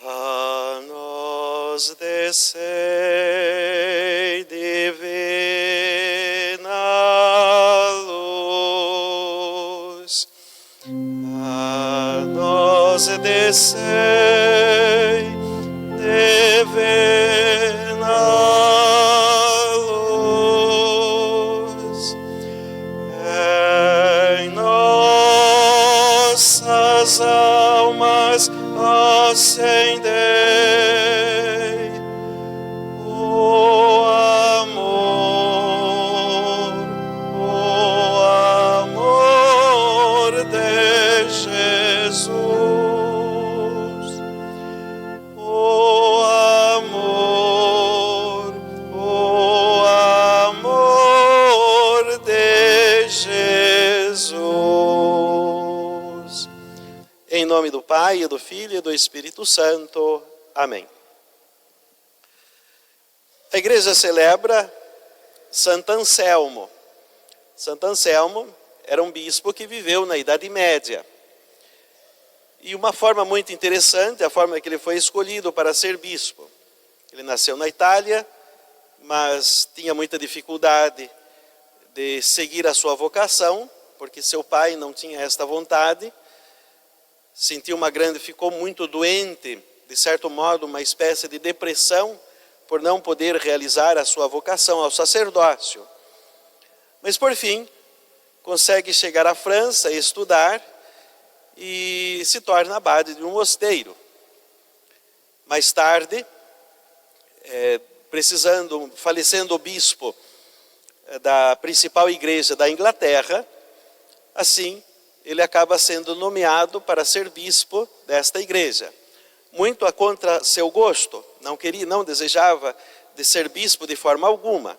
A nós descei divina luz, a nós descei divina luz, em nossas almas acendei o amor de Jesus, o amor de Jesus. Em nome do Pai, e do Filho e do Espírito Santo. Amém. A igreja celebra Santo Anselmo. Santo Anselmo era um bispo que viveu na Idade Média. E uma forma muito interessante, a forma que ele foi escolhido para ser bispo. Ele nasceu na Itália, mas tinha muita dificuldade de seguir a sua vocação, porque seu pai não tinha esta vontade. Ficou muito doente, de certo modo, uma espécie de depressão, por não poder realizar a sua vocação ao sacerdócio. Mas, por fim, consegue chegar à França, estudar, e se torna abade de um mosteiro. Mais tarde, falecendo o bispo da principal igreja da Inglaterra, assim, ele acaba sendo nomeado para ser bispo desta igreja. Muito a contra seu gosto, não desejava de ser bispo de forma alguma.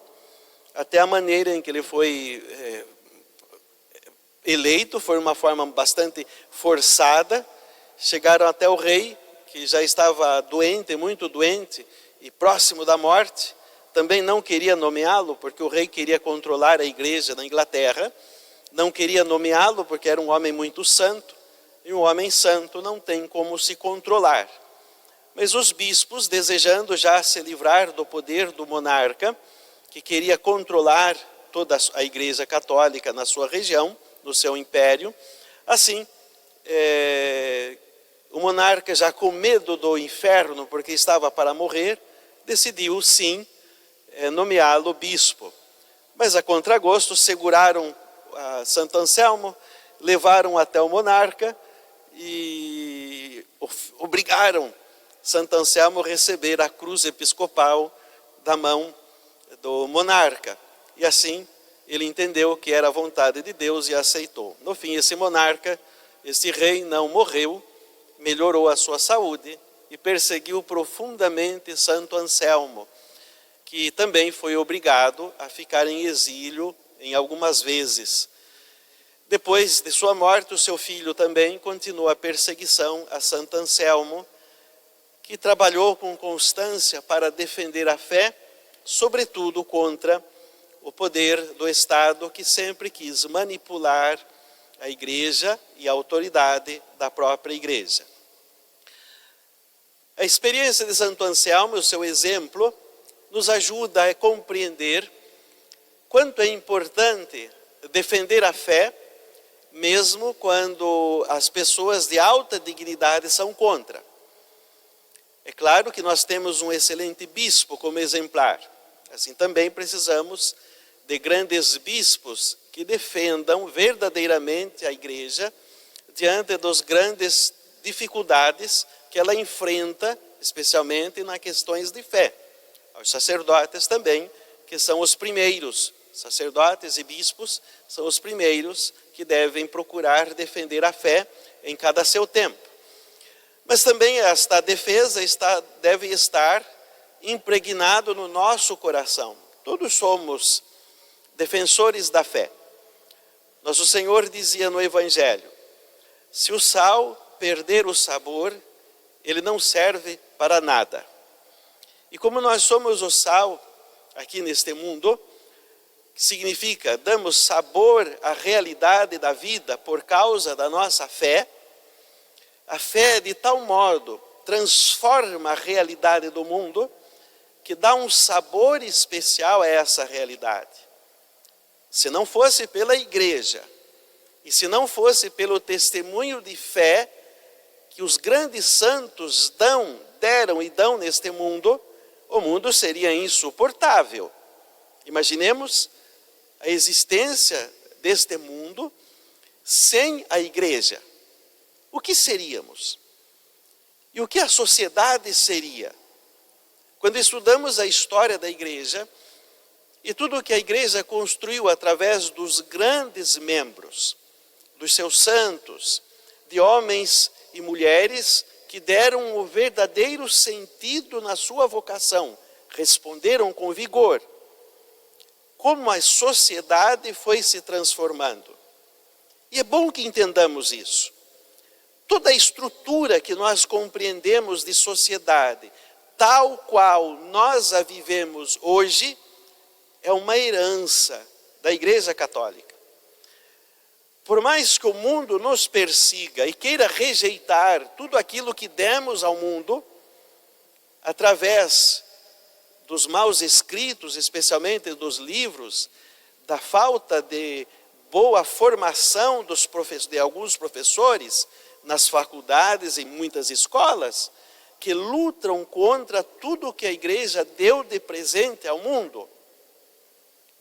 Até a maneira em que ele foi eleito foi uma forma bastante forçada. Chegaram até o rei, que já estava doente, muito doente, e próximo da morte. Também não queria nomeá-lo, porque o rei queria controlar a igreja na Inglaterra. Não queria nomeá-lo porque era um homem muito santo, e um homem santo não tem como se controlar. Mas os bispos, desejando já se livrar do poder do monarca, que queria controlar toda a igreja católica na sua região, no seu império, assim, o monarca, já com medo do inferno, porque estava para morrer, decidiu sim nomeá-lo bispo. Mas a contragosto seguraram a Santo Anselmo, levaram até o monarca e obrigaram Santo Anselmo a receber a cruz episcopal da mão do monarca. E assim ele entendeu que era a vontade de Deus e aceitou. No fim, esse monarca, esse rei, não morreu, melhorou a sua saúde e perseguiu profundamente Santo Anselmo, que também foi obrigado a ficar em exílio em algumas vezes. Depois de sua morte, o seu filho também continuou a perseguição a Santo Anselmo, que trabalhou com constância para defender a fé, sobretudo contra o poder do Estado, que sempre quis manipular a igreja e a autoridade da própria igreja. A experiência de Santo Anselmo, o seu exemplo, nos ajuda a compreender quanto é importante defender a fé, mesmo quando as pessoas de alta dignidade são contra. É claro que nós temos um excelente bispo como exemplar. Assim também precisamos de grandes bispos que defendam verdadeiramente a igreja diante das grandes dificuldades que ela enfrenta, especialmente nas questões de fé. Os sacerdotes também, que são os primeiros, sacerdotes e bispos, são os primeiros que devem procurar defender a fé em cada seu tempo. Mas também esta defesa deve estar impregnado no nosso coração. Todos somos defensores da fé. Nosso Senhor dizia no Evangelho: se o sal perder o sabor, ele não serve para nada. E como nós somos o sal aqui neste mundo, que significa damos sabor à realidade da vida por causa da nossa fé, a fé é de tal modo transforma a realidade do mundo, que dá um sabor especial a essa realidade. Se não fosse pela igreja, e se não fosse pelo testemunho de fé que os grandes santos deram e dão neste mundo, o mundo seria insuportável. Imaginemos a existência deste mundo sem a igreja. O que seríamos? E o que a sociedade seria? Quando estudamos a história da igreja e tudo o que a igreja construiu através dos grandes membros, dos seus santos, de homens e mulheres que deram o verdadeiro sentido na sua vocação, responderam com vigor. Como a sociedade foi se transformando. E é bom que entendamos isso. Toda a estrutura que nós compreendemos de sociedade, tal qual nós a vivemos hoje, é uma herança da Igreja Católica. Por mais que o mundo nos persiga e queira rejeitar tudo aquilo que demos ao mundo, através dos maus escritos, especialmente dos livros, da falta de boa formação de alguns professores nas faculdades e muitas escolas, que lutam contra tudo que a igreja deu de presente ao mundo.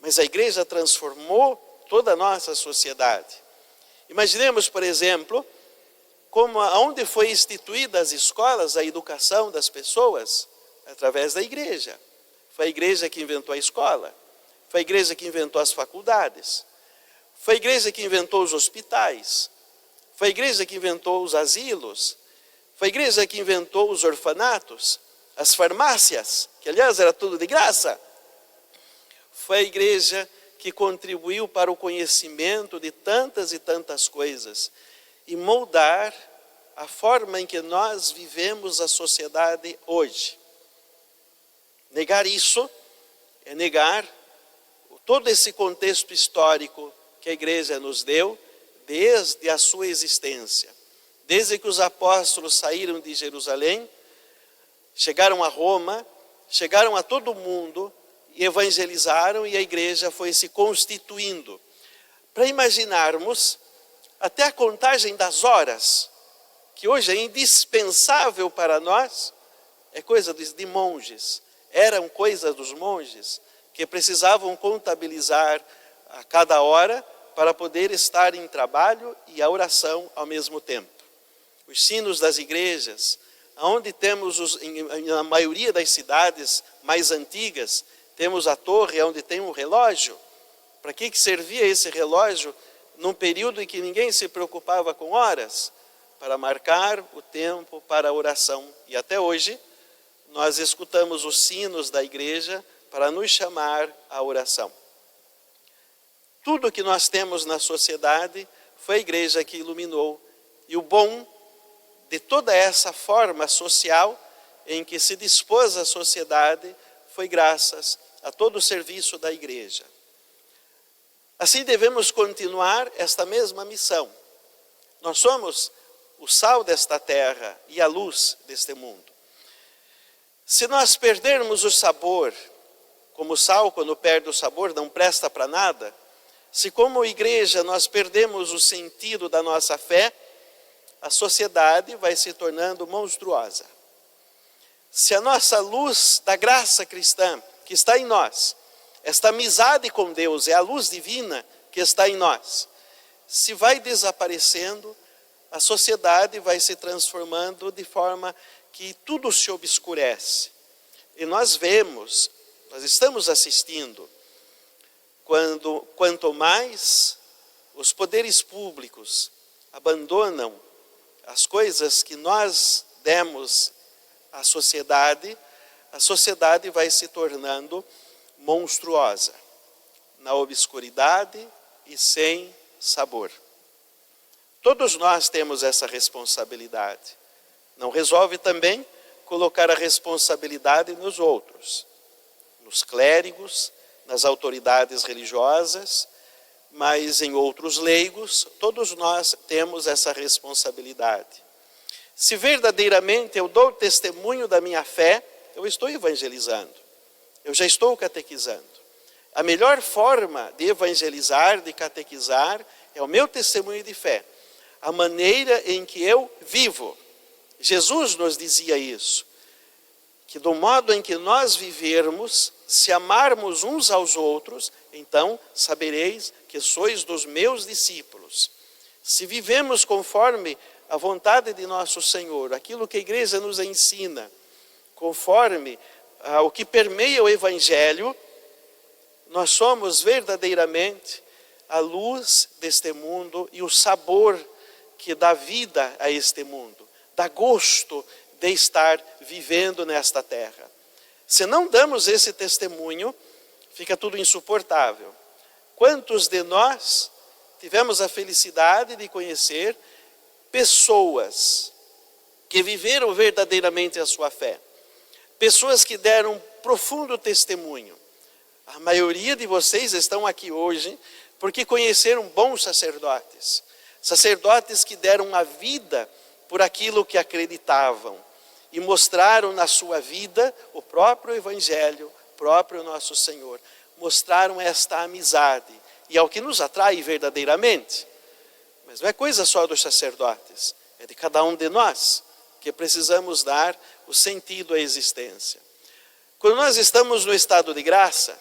Mas a igreja transformou toda a nossa sociedade. Imaginemos, por exemplo, como onde foi instituída as escolas, a educação das pessoas, através da igreja. Foi a igreja que inventou a escola, foi a igreja que inventou as faculdades, foi a igreja que inventou os hospitais, foi a igreja que inventou os asilos, foi a igreja que inventou os orfanatos, as farmácias, que aliás era tudo de graça. Foi a igreja que contribuiu para o conhecimento de tantas e tantas coisas e moldar a forma em que nós vivemos a sociedade hoje. Negar isso é negar todo esse contexto histórico que a igreja nos deu desde a sua existência. Desde que os apóstolos saíram de Jerusalém, chegaram a Roma, chegaram a todo mundo e evangelizaram, e a igreja foi se constituindo. Para imaginarmos até a contagem das horas, que hoje é indispensável para nós, é coisa de monges. Eram coisa dos monges que precisavam contabilizar a cada hora para poder estar em trabalho e a oração ao mesmo tempo. Os sinos das igrejas, onde temos, na maioria das cidades mais antigas, temos a torre onde tem um relógio. Para que servia esse relógio num período em que ninguém se preocupava com horas? Para marcar o tempo para a oração. E até hoje, nós escutamos os sinos da igreja para nos chamar à oração. Tudo que nós temos na sociedade foi a igreja que iluminou. E o bom de toda essa forma social em que se dispôs a sociedade foi graças a todo o serviço da igreja. Assim devemos continuar esta mesma missão. Nós somos o sal desta terra e a luz deste mundo. Se nós perdermos o sabor, como o sal quando perde o sabor não presta para nada, se como igreja nós perdemos o sentido da nossa fé, a sociedade vai se tornando monstruosa. Se a nossa luz da graça cristã que está em nós, esta amizade com Deus é a luz divina que está em nós, se vai desaparecendo, a sociedade vai se transformando de forma que tudo se obscurece. E nós vemos, nós estamos assistindo, quanto mais os poderes públicos abandonam as coisas que nós demos à sociedade, a sociedade vai se tornando monstruosa, na obscuridade e sem sabor. Todos nós temos essa responsabilidade. Não resolve também colocar a responsabilidade nos outros, nos clérigos, nas autoridades religiosas, mas em outros leigos, todos nós temos essa responsabilidade Se verdadeiramente eu dou testemunho da minha fé, eu estou evangelizando, eu já estou catequizando. A melhor forma de evangelizar, de catequizar, é o meu testemunho de fé, a maneira em que eu vivo. Jesus nos dizia isso, que do modo em que nós vivermos, se amarmos uns aos outros, então sabereis que sois dos meus discípulos. Se vivemos conforme a vontade de nosso Senhor, aquilo que a igreja nos ensina, conforme o que permeia o Evangelho, nós somos verdadeiramente a luz deste mundo e o sabor que dá vida a este mundo, dá gosto de estar vivendo nesta terra. Se não damos esse testemunho, fica tudo insuportável. Quantos de nós tivemos a felicidade de conhecer pessoas que viveram verdadeiramente a sua fé, pessoas que deram profundo testemunho. A maioria de vocês estão aqui hoje porque conheceram bons sacerdotes, sacerdotes que deram a vida por aquilo que acreditavam e mostraram na sua vida o próprio Evangelho, o próprio nosso Senhor. Mostraram esta amizade e é o que nos atrai verdadeiramente. Mas não é coisa só dos sacerdotes, é de cada um de nós que precisamos dar o sentido à existência. Quando nós estamos no estado de graça,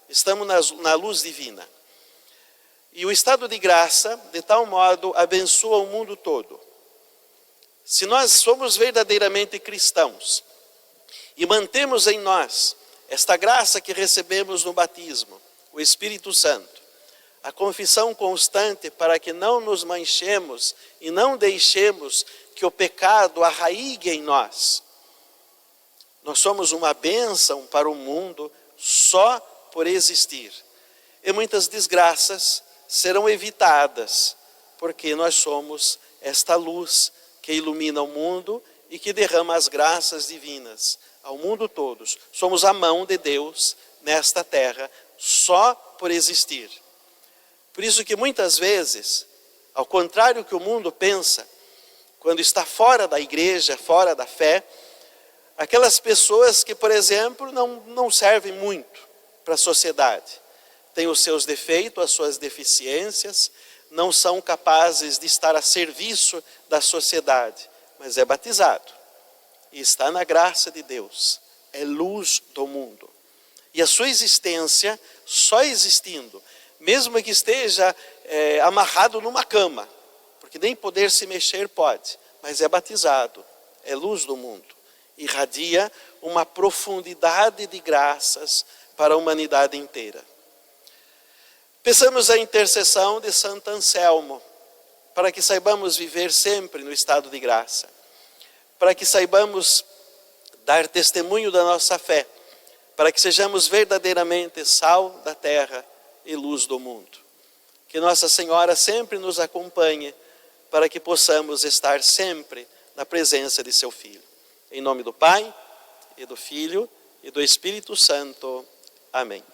estamos na luz divina. E o estado de graça, de tal modo, abençoa o mundo todo. Se nós somos verdadeiramente cristãos e mantemos em nós esta graça que recebemos no batismo, o Espírito Santo, a confissão constante para que não nos manchemos e não deixemos que o pecado arraigue em nós, nós somos uma bênção para o mundo só por existir. E muitas desgraças serão evitadas, porque nós somos esta luz que ilumina o mundo e que derrama as graças divinas ao mundo todo. Somos a mão de Deus nesta terra, só por existir. Por isso que muitas vezes, ao contrário do que o mundo pensa, quando está fora da igreja, fora da fé, aquelas pessoas que, por exemplo, não servem muito para a sociedade, têm os seus defeitos, as suas deficiências, não são capazes de estar a serviço da sociedade, mas é batizado e está na graça de Deus, é luz do mundo. E a sua existência, só existindo, mesmo que esteja amarrado numa cama, porque nem poder se mexer pode, mas é batizado, é luz do mundo, irradia uma profundidade de graças para a humanidade inteira. Peçamos a intercessão de Santo Anselmo, para que saibamos viver sempre no estado de graça, para que saibamos dar testemunho da nossa fé, para que sejamos verdadeiramente sal da terra e luz do mundo. Que Nossa Senhora sempre nos acompanhe, para que possamos estar sempre na presença de seu Filho. Em nome do Pai, e do Filho, e do Espírito Santo. Amém.